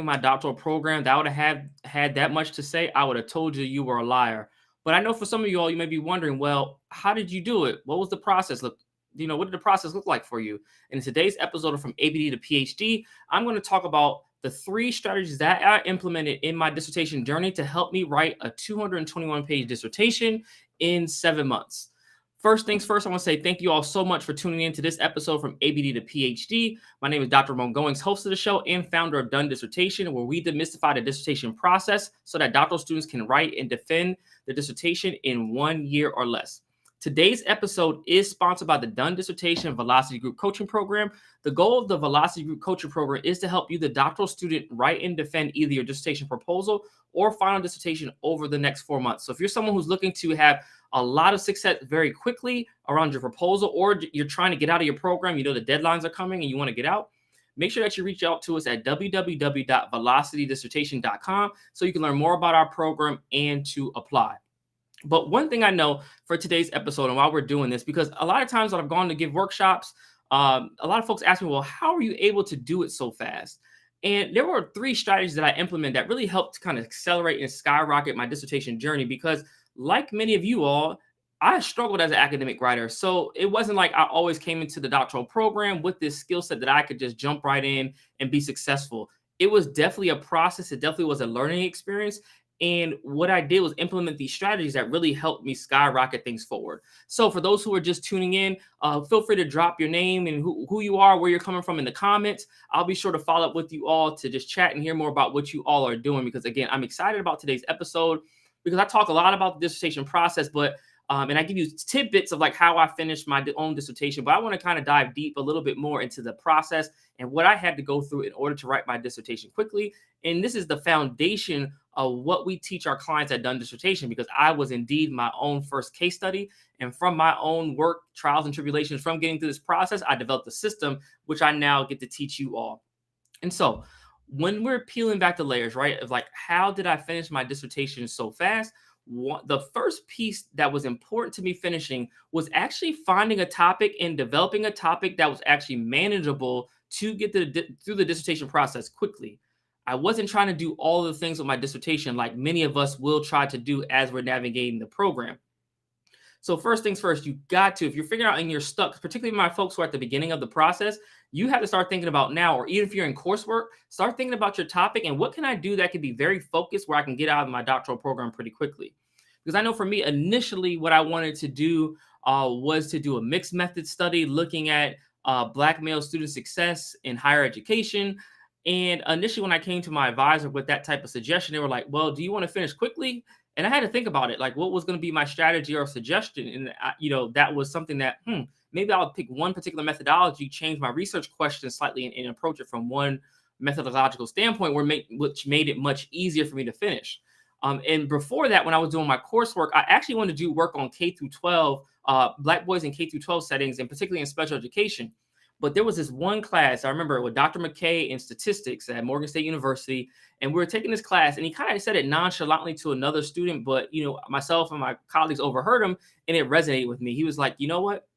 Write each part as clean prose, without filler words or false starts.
my doctoral program that I would have had that much to say, I would have told you you were a liar. But I know for some of you all, you may be wondering, well, how did you do it? What was the process look? What did the process look like for you? In today's episode of From ABD to PhD, I'm going to talk about the 3 strategies that I implemented in my dissertation journey to help me write a 221-page dissertation in 7 months. First things first, I want to say thank you all so much for tuning in to this episode From ABD to PhD. My name is Dr. Ramon Goings, host of the show and founder of Done Dissertation, where we demystify the dissertation process so that doctoral students can write and defend their dissertation in 1 year or less. Today's episode is sponsored by the Done Dissertation Velocity Group Coaching Program. The goal of the Velocity Group Coaching Program is to help you, the doctoral student, write and defend either your dissertation proposal or final dissertation over the next 4 months. So if you're someone who's looking to have a lot of success very quickly around your proposal, or you're trying to get out of your program, you know the deadlines are coming and you want to get out, make sure that you reach out to us at www.velocitydissertation.com so you can learn more about our program and to apply. But one thing I know for today's episode, and while we're doing this, because a lot of times when I've gone to give workshops, a lot of folks ask me, well, how are you able to do it so fast? And there were 3 strategies that I implemented that really helped kind of accelerate and skyrocket my dissertation journey, because like many of you all, I struggled as an academic writer. So it wasn't like I always came into the doctoral program with this skill set that I could just jump right in and be successful. It was definitely a process. It definitely was a learning experience. And what I did was implement these strategies that really helped me skyrocket things forward. So for those who are just tuning in, feel free to drop your name and who you are, where you're coming from in the comments. I'll be sure to follow up with you all to just chat and hear more about what you all are doing, because again, I'm excited about today's episode because I talk a lot about the dissertation process, but and I give you tidbits of like how I finished my own dissertation, but I want to kind of dive deep a little bit more into the process and what I had to go through in order to write my dissertation quickly. And this is the foundation of what we teach our clients at Done Dissertation, because I was indeed my own first case study. And from my own work, trials and tribulations, from getting through this process, I developed a system which I now get to teach you all. And so when we're peeling back the layers, right, of like, how did I finish my dissertation so fast? The first piece that was important to me finishing was actually finding a topic and developing a topic that was actually manageable to get through the dissertation process quickly. I wasn't trying to do all the things with my dissertation like many of us will try to do as we're navigating the program. So first things first, you got to, if you're figuring out and you're stuck, particularly my folks who are at the beginning of the process, you have to start thinking about now, or even if you're in coursework, start thinking about your topic and what can I do that can be very focused where I can get out of my doctoral program pretty quickly. Because I know for me, initially what I wanted to do was to do a mixed method study looking at Black male student success in higher education. And initially when I came to my advisor with that type of suggestion, they were like, well, do you want to finish quickly? And I had to think about it, like what was going to be my strategy or suggestion. And, that was something that, maybe I'll pick one particular methodology, change my research question slightly and approach it from one methodological standpoint which made it much easier for me to finish. And before that, when I was doing my coursework, I actually wanted to do work on K through 12, Black boys in K through 12 settings, and particularly in special education. But there was this one class, I remember, with Dr. McKay in statistics at Morgan State University. And we were taking this class, and he kind of said it nonchalantly to another student, but, myself and my colleagues overheard him, and it resonated with me. He was like, you know what?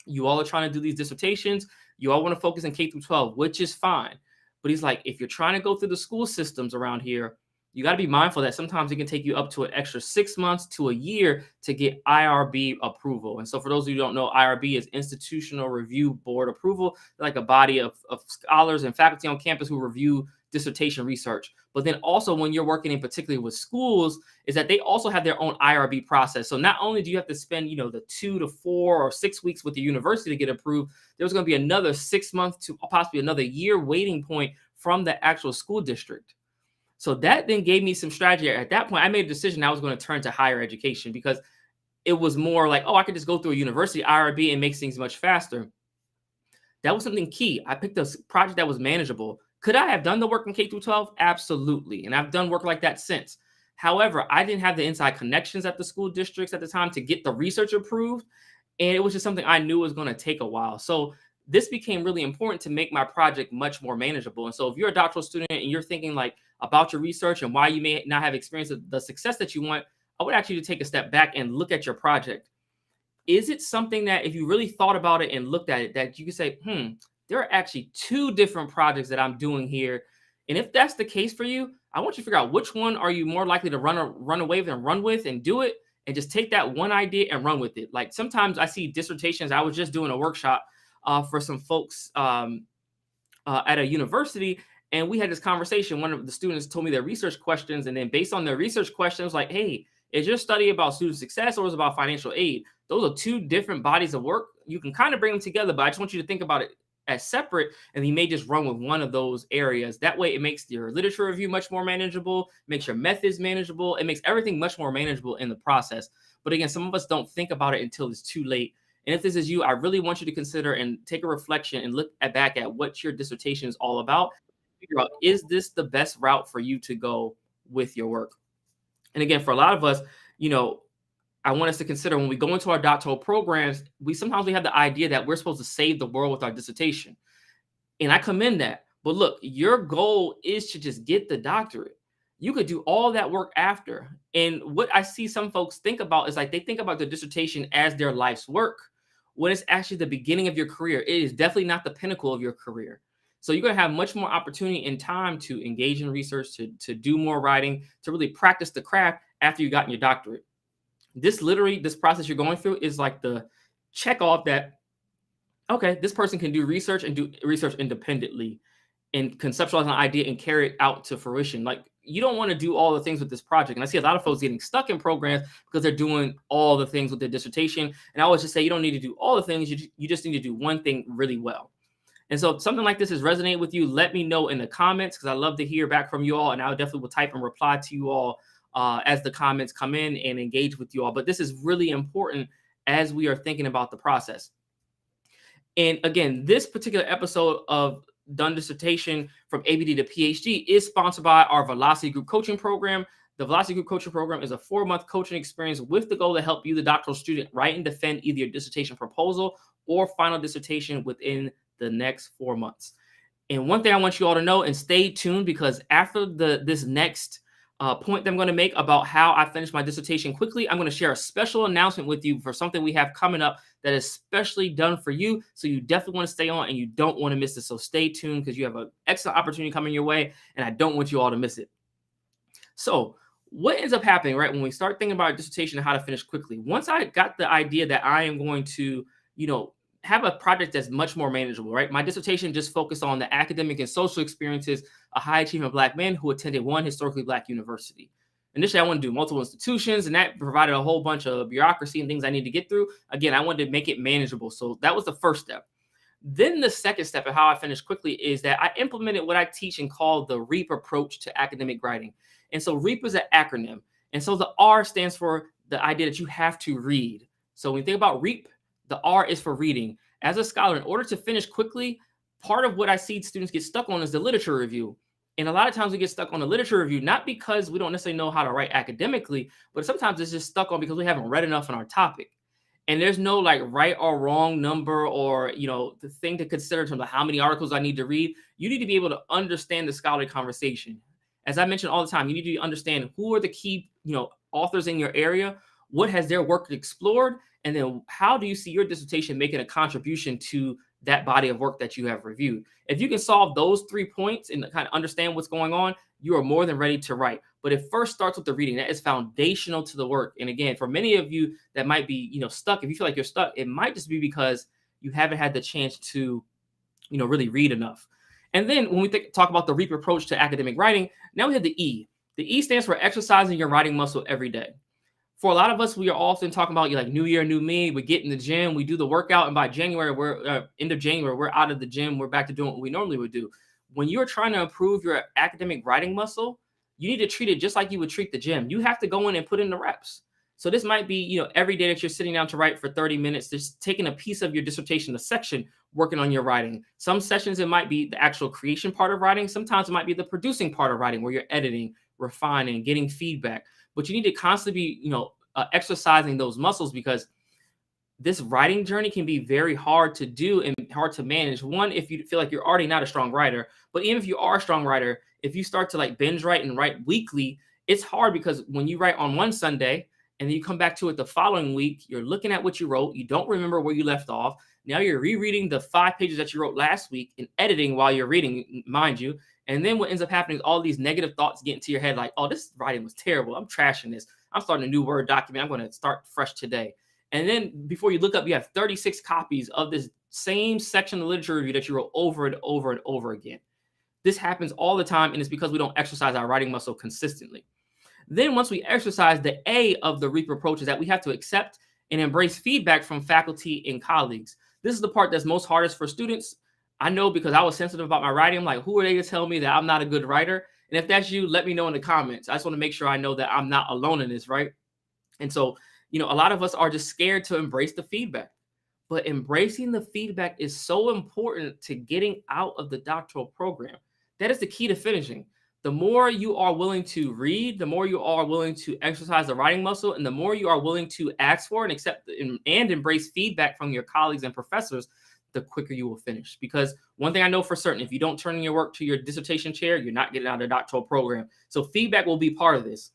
You all are trying to do these dissertations. You all want to focus on K through 12, which is fine. But he's like, if you're trying to go through the school systems around here, you got to be mindful that sometimes it can take you up to an extra 6 months to a year to get IRB approval. And so for those of you who don't know, IRB is Institutional Review Board approval, like a body of scholars and faculty on campus who review dissertation research. But then also when you're working in particularly with schools, is that they also have their own IRB process. So not only do you have to spend, the 2 to 4 or 6 weeks with the university to get approved, there's going to be another 6 months to possibly another year waiting point from the actual school district. So that then gave me some strategy. At that point, I made a decision I was going to turn to higher education because it was more like, I could just go through a university IRB and make things much faster. That was something key. I picked a project that was manageable. Could I have done the work in K through 12? Absolutely. And I've done work like that since. However, I didn't have the inside connections at the school districts at the time to get the research approved. And it was just something I knew was going to take a while. So this became really important to make my project much more manageable. And so if you're a doctoral student and you're thinking like about your research and why you may not have experienced the success that you want, I would actually take a step back and look at your project. Is it something that if you really thought about it and looked at it, that you could say, there are actually 2 different projects that I'm doing here. And if that's the case for you, I want you to figure out which one are you more likely to run away with and run with and do it, and just take that one idea and run with it. Like sometimes I see dissertations. I was just doing a workshop for some folks at a university, and we had this conversation. One of the students told me their research questions, and then based on their research questions, like, hey, is your study about student success or is it about financial aid? Those are two different bodies of work. You can kind of bring them together, but I just want you to think about it as separate, and you may just run with one of those areas. That way it makes your literature review much more manageable, makes your methods manageable, it makes everything much more manageable in the process. But again, some of us don't think about it until it's too late. And if this is you, I really want you to consider and take a reflection and look back at what your dissertation is all about. Figure out, is this the best route for you to go with your work? And again, for a lot of us, you know, I want us to consider when we go into our doctoral programs, we have the idea that we're supposed to save the world with our dissertation. And I commend that. But look, your goal is to just get the doctorate. You could do all that work after. And what I see some folks think about is like they think about the dissertation as their life's work, when it's actually the beginning of your career. It is definitely not the pinnacle of your career. So you're going to have much more opportunity and time to engage in research, to do more writing, to really practice the craft after you've gotten your doctorate. This process you're going through is like the check off that, okay, this person can do research and do research independently and conceptualize an idea and carry it out to fruition. Like, you don't want to do all the things with this project. And I see a lot of folks getting stuck in programs because they're doing all the things with their dissertation. And I always just say, you don't need to do all the things. You just need to do one thing really well. And so if something like this is resonating with you, let me know in the comments, because I love to hear back from you all. And I definitely will type and reply to you all as the comments come in and engage with you all. But this is really important as we are thinking about the process. And again, this particular episode of Done Dissertation from ABD to PhD is sponsored by our Velocity Group Coaching Program. The Velocity Group Coaching Program is a 4-month coaching experience with the goal to help you, the doctoral student, write and defend either your dissertation proposal or final dissertation within the next 4 months. And one thing I want you all to know, and stay tuned, because after this next point that I'm going to make about how I finished my dissertation quickly, I'm going to share a special announcement with you for something we have coming up that is specially done for you. So you definitely want to stay on and you don't want to miss this. So stay tuned, because you have an excellent opportunity coming your way, and I don't want you all to miss it. So what ends up happening, right, when we start thinking about a dissertation and how to finish quickly? Once I got the idea that I am going to, have a project that's much more manageable, right? My dissertation just focused on the academic and social experiences of high achieving Black men who attended one historically Black university. Initially, I wanted to do multiple institutions, and that provided a whole bunch of bureaucracy and things I need to get through. Again, I wanted to make it manageable. So that was the first step. Then the second step of how I finished quickly is that I implemented what I teach and call the REAP approach to academic writing. And so REAP is an acronym. And so the R stands for the idea that you have to read. So when you think about REAP, the R is for reading. As a scholar, in order to finish quickly, part of what I see students get stuck on is the literature review. And a lot of times we get stuck on the literature review, not because we don't necessarily know how to write academically, but sometimes it's just stuck on because we haven't read enough on our topic. And there's no like right or wrong number or, the thing to consider in terms of how many articles I need to read. You need to be able to understand the scholarly conversation. As I mentioned all the time, you need to understand who are the key, authors in your area, what has their work explored, and then how do you see your dissertation making a contribution to that body of work that you have reviewed? If you can solve those 3 points and kind of understand what's going on, you are more than ready to write. But it first starts with the reading. That is foundational to the work. And again, for many of you that might be, stuck, if you feel like you're stuck, it might just be because you haven't had the chance to, really read enough. And then when we talk about the REAP approach to academic writing, now we have the E. The E stands for exercising your writing muscle every day. For a lot of us, we are often talking about like new year, new me. We get in the gym, we do the workout, and by January, end of January, we're out of the gym. We're back to doing what we normally would do. When you're trying to improve your academic writing muscle, you need to treat it just like you would treat the gym. You have to go in and put in the reps. So this might be, every day that you're sitting down to write for 30 minutes, just taking a piece of your dissertation, a section, working on your writing. Some sessions, it might be the actual creation part of writing. Sometimes it might be the producing part of writing where you're editing, refining, getting feedback. But you need to constantly be, exercising those muscles, because this writing journey can be very hard to do and hard to manage. One, if you feel like you're already not a strong writer, but even if you are a strong writer, if you start to like binge write and write weekly, it's hard, because when you write on one Sunday and then you come back to it the following week, you're looking at what you wrote. You don't remember where you left off. Now you're rereading the 5 pages that you wrote last week and editing while you're reading, mind you. And then what ends up happening is all these negative thoughts get into your head like, oh, this writing was terrible. I'm trashing this. I'm starting a new Word document. I'm going to start fresh today. And then before you look up, you have 36 copies of this same section of literature review that you wrote over and over and over again. This happens all the time, and it's because we don't exercise our writing muscle consistently. Then once we exercise, the A of the REAP approach is that we have to accept and embrace feedback from faculty and colleagues. This is the part that's most hardest for students. I know because I was sensitive about my writing. I'm like, who are they to tell me that I'm not a good writer? And if that's you, let me know in the comments. I just want to make sure I know that I'm not alone in this, right? And so, a lot of us are just scared to embrace the feedback. But embracing the feedback is so important to getting out of the doctoral program. That is the key to finishing. The more you are willing to read, the more you are willing to exercise the writing muscle, and the more you are willing to ask for and accept and embrace feedback from your colleagues and professors, the quicker you will finish. Because one thing I know for certain, if you don't turn in your work to your dissertation chair, you're not getting out of the doctoral program. So feedback will be part of this.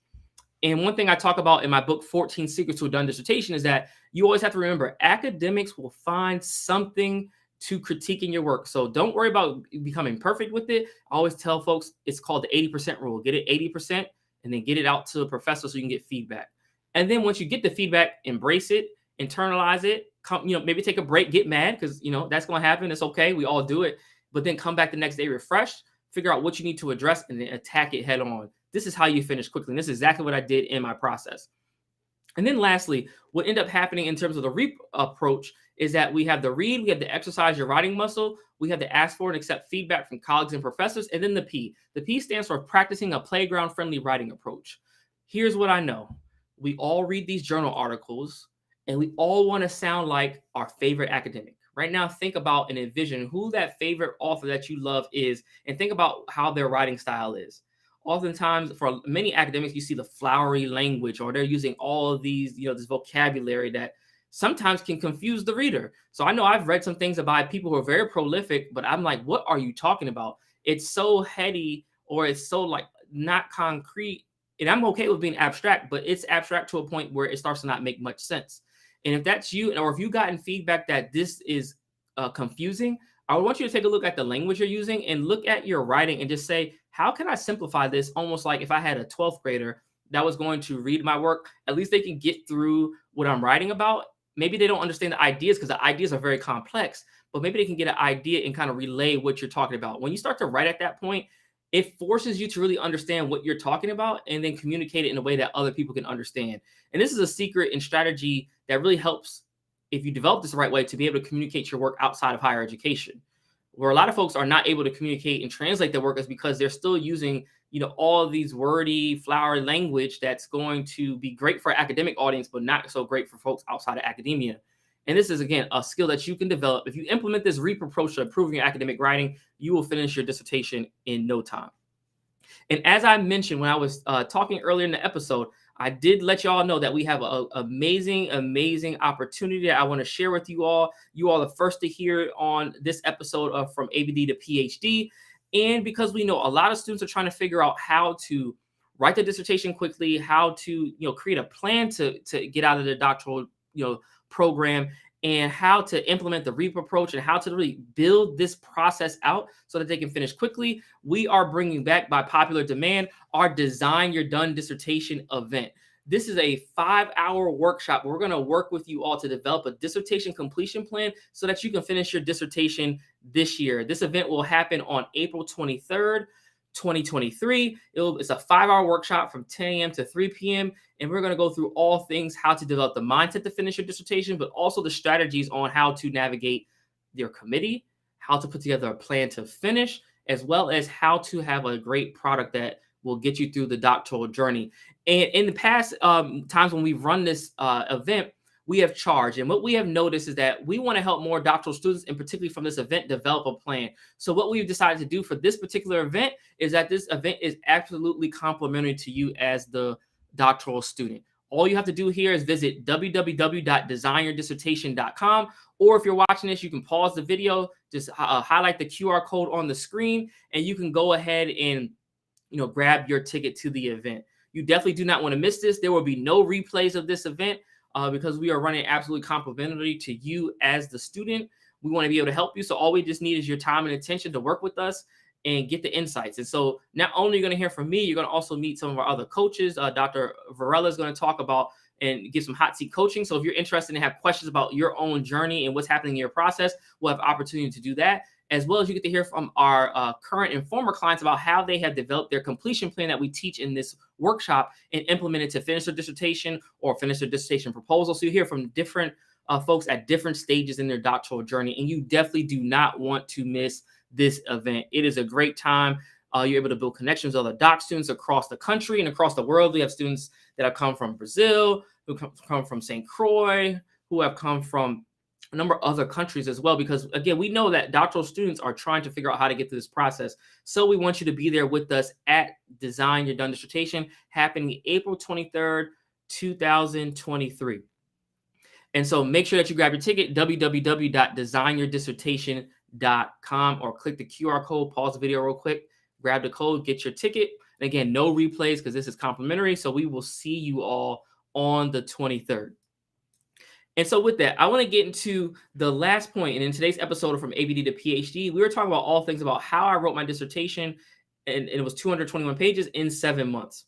And one thing I talk about in my book, 14 Secrets to a Done Dissertation, is that you always have to remember academics will find something to critique in your work. So don't worry about becoming perfect with it. I always tell folks it's called the 80% rule. Get it 80% and then get it out to the professor so you can get feedback. And then once you get the feedback, embrace it, internalize it, maybe take a break, get mad because, that's going to happen. It's okay. We all do it. But then come back the next day refreshed, figure out what you need to address, and then attack it head on. This is how you finish quickly. And this is exactly what I did in my process. And then lastly, what ended up happening in terms of the REAP approach is that we have the read, we have to exercise your writing muscle, we have to ask for and accept feedback from colleagues and professors, and then the P. The P stands for practicing a playground-friendly writing approach. Here's what I know. We all read these journal articles, and we all want to sound like our favorite academic. Right now, think about and envision who that favorite author that you love is, and think about how their writing style is. Oftentimes, for many academics, you see the flowery language, or they're using all of these, this vocabulary that sometimes can confuse the reader. So I know I've read some things about people who are very prolific, but I'm like, what are you talking about? It's so heady, or it's so like not concrete. And I'm okay with being abstract, but it's abstract to a point where it starts to not make much sense. And if that's you, or if you've gotten feedback that this is confusing, I want you to take a look at the language you're using and look at your writing and just say, how can I simplify this? Almost like if I had a 12th grader that was going to read my work, at least they can get through what I'm writing about. Maybe they don't understand the ideas because the ideas are very complex, but maybe they can get an idea and kind of relay what you're talking about. When you start to write at that point, it forces you to really understand what you're talking about and then communicate it in a way that other people can understand. And this is a secret and strategy that really helps, if you develop this the right way, to be able to communicate your work outside of higher education. Where a lot of folks are not able to communicate and translate their work is because they're still using, all of these wordy, flowery language that's going to be great for academic audience, but not so great for folks outside of academia. And this is, again, a skill that you can develop. If you implement this REAP approach to improving your academic writing, you will finish your dissertation in no time. And as I mentioned when I was talking earlier in the episode, I did let y'all know that we have an amazing opportunity that I want to share with you all. You all are the first to hear on this episode of From ABD to PhD. And because we know a lot of students are trying to figure out how to write the dissertation quickly, how to create a plan to get out of the doctoral program, and how to implement the REAP approach and how to really build this process out so that they can finish quickly, we are bringing back, by popular demand, our Design Your Done Dissertation event. This is a 5-hour workshop. We're going to work with you all to develop a dissertation completion plan so that you can finish your dissertation this year. This event will happen on April 23rd, 2023. It's a 5-hour workshop from 10 a.m. to 3 p.m. And we're going to go through all things, how to develop the mindset to finish your dissertation, but also the strategies on how to navigate your committee, how to put together a plan to finish, as well as how to have a great product that will get you through the doctoral journey. And in the past times when we've run this event, we have charged. And what we have noticed is that we want to help more doctoral students, and particularly from this event, develop a plan. So what we've decided to do for this particular event is that this event is absolutely complimentary to you as the doctoral student. All you have to do here is visit www.designyourdissertation.com. Or if you're watching this, you can pause the video, just highlight the QR code on the screen, and you can go ahead and grab your ticket to the event. You definitely do not want to miss this. There will be no replays of this event because we are running absolutely complimentary to you as the student. We want to be able to help you. So all we just need is your time and attention to work with us. and get the insights. And so not only are you going to hear from me, you're going to also meet some of our other coaches. Dr. Varela is going to talk about and give some hot seat coaching. So if you're interested and have questions about your own journey and what's happening in your process, we'll have opportunity to do that, as well as you get to hear from our current and former clients about how they have developed their completion plan that we teach in this workshop and implement it to finish their dissertation or finish their dissertation proposal. So you hear from different folks at different stages in their doctoral journey, and you definitely do not want to miss this event. It is a great time. You're able to build connections with other doc students across the country and across the world. We have students that have come from Brazil, who come from St. Croix, who have come from a number of other countries as well, because again, we know that doctoral students are trying to figure out how to get through this process. So we want you to be there with us at Design Your Done Dissertation, happening April 23rd, 2023. And so make sure that you grab your ticket, www.designyourdissertation.com, or click the QR code, pause the video real quick, grab the code, get your ticket. And again, no replays because this is complimentary. So we will see you all on the 23rd. And so with that, I want to get into the last point. And in today's episode of From ABD to PhD, we were talking about all things about how I wrote my dissertation, and it was 221 pages in 7 months.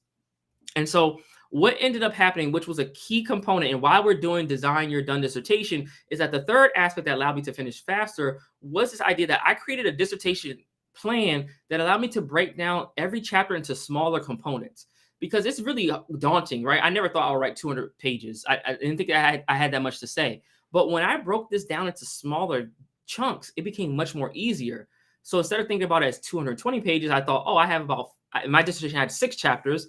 And so what ended up happening, which was a key component, and why we're doing Design Your Done Dissertation, is that the third aspect that allowed me to finish faster was this idea that I created a dissertation plan that allowed me to break down every chapter into smaller components, because it's really daunting, right? I never thought I would write 200 pages. I didn't think I had that much to say. But when I broke this down into smaller chunks, it became much more easier. So instead of thinking about it as 220 pages, I thought, oh, I have about, my dissertation had 6 chapters.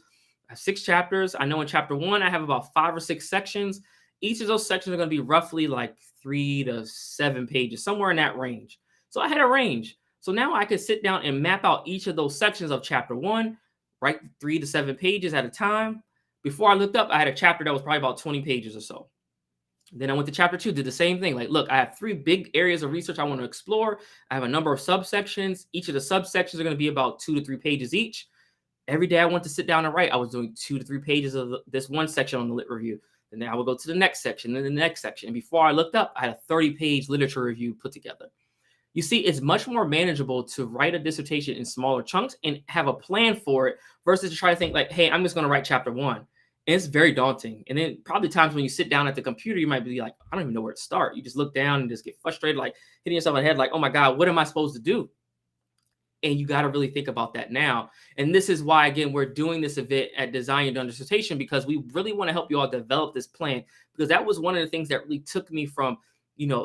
I have 6 chapters. I know in chapter 1, I have about 5 or 6 sections. Each of those sections are going to be roughly like 3 to 7 pages, somewhere in that range. So I had a range. So now I could sit down and map out each of those sections of chapter 1, write 3 to 7 pages at a time. Before I looked up, I had a chapter that was probably about 20 pages or so. Then I went to chapter 2, did the same thing. Like, look, I have 3 big areas of research I want to explore. I have a number of subsections. Each of the subsections are going to be about 2 to 3 pages each. Every day I went to sit down and write, I was doing 2 to 3 pages of this one section on the lit review. And then I would go to the next section, then the next section. And before I looked up, I had a 30-page literature review put together. You see, it's much more manageable to write a dissertation in smaller chunks and have a plan for it versus to try to think like, hey, I'm just going to write chapter 1. And it's very daunting. And then probably times when you sit down at the computer, you might be like, I don't even know where to start. You just look down and just get frustrated, like hitting yourself on the head, like, oh my God, what am I supposed to do? And you got to really think about that now. And this is why, again, we're doing this event at Design Your Done Dissertation, because we really want to help you all develop this plan, because that was one of the things that really took me from,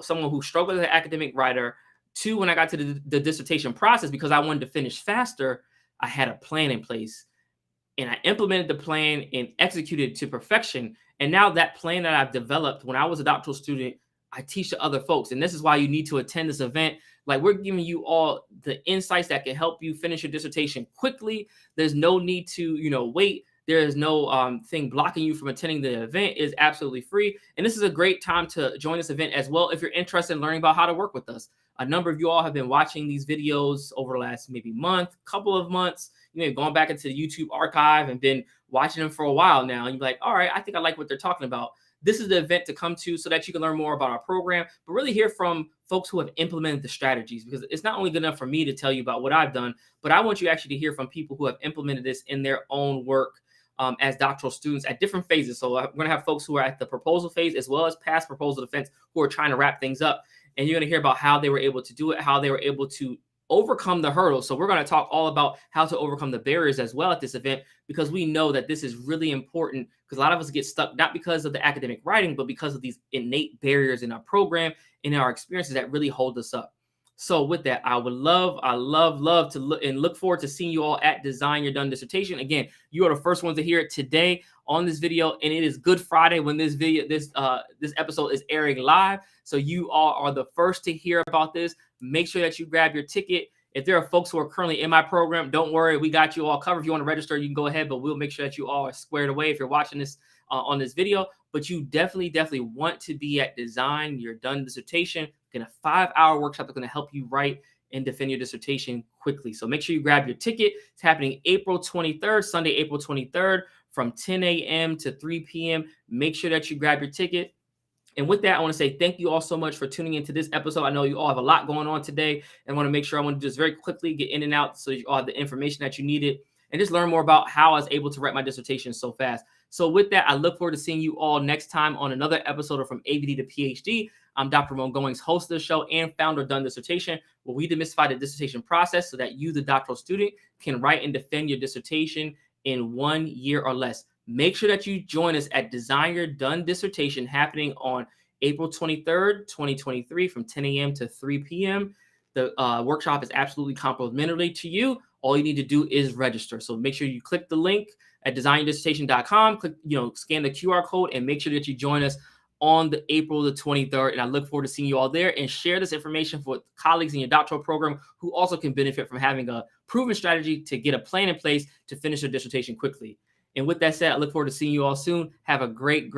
someone who struggled as an academic writer to when I got to the dissertation process. Because I wanted to finish faster, I had a plan in place and I implemented the plan and executed to perfection. And now that plan that I've developed when I was a doctoral student, I teach to other folks. And this is why you need to attend this event. Like, we're giving you all the insights that can help you finish your dissertation quickly. There's no need to, wait. There is no thing blocking you from attending the event. It is absolutely free. And this is a great time to join this event as well if you're interested in learning about how to work with us. A number of you all have been watching these videos over the last maybe month, couple of months. You may have gone back into the YouTube archive and been watching them for a while now. And you're like, all right, I think I like what they're talking about. This is the event to come to so that you can learn more about our program, but really hear from folks who have implemented the strategies, because it's not only good enough for me to tell you about what I've done, but I want you actually to hear from people who have implemented this in their own work as doctoral students at different phases. So we're going to have folks who are at the proposal phase as well as past proposal defense who are trying to wrap things up. And you're going to hear about how they were able to do it, how they were able to overcome the hurdles. So we're going to talk all about how to overcome the barriers as well at this event, because we know that this is really important, because a lot of us get stuck not because of the academic writing, but because of these innate barriers in our program and in our experiences that really hold us up. So with that, I love to look forward to seeing you all at Design Your Done Dissertation. Again, you are the first ones to hear it today on this video, and it is Good Friday when this episode is airing live. So you all are the first to hear about this. Make sure that you grab your ticket. If there are folks who are currently in my program, don't worry, we got you all covered. If you want to register, you can go ahead, but we'll make sure that you all are squared away if you're watching this on this video. But you definitely want to be at Design Your Done Dissertation. In a 5-hour workshop that's going to help you write and defend your dissertation quickly. So make sure you grab your ticket. It's happening April 23rd, Sunday, April 23rd, from 10 a.m. to 3 p.m. Make sure that you grab your ticket. And with that, I want to say thank you all so much for tuning into this episode. I know you all have a lot going on today, and I want to make sure I want to just very quickly get in and out so you all have the information that you needed and just learn more about how I was able to write my dissertation so fast. So with that, I look forward to seeing you all next time on another episode of From ABD to PhD. I'm Dr. Ramon Goings, host of the show and founder of Done Dissertation, where we demystify the dissertation process so that you, the doctoral student, can write and defend your dissertation in 1 year or less. Make sure that you join us at Design Your Done Dissertation, happening on April 23rd, 2023 from 10 a.m. to 3 p.m. The workshop is absolutely complimentary to you. All you need to do is register. So make sure you click the link at designyourdissertation.com, click, scan the QR code, and make sure that you join us on the April the 23rd. And I look forward to seeing you all there, and share this information for colleagues in your doctoral program who also can benefit from having a proven strategy to get a plan in place to finish their dissertation quickly. And with that said, I look forward to seeing you all soon. Have a great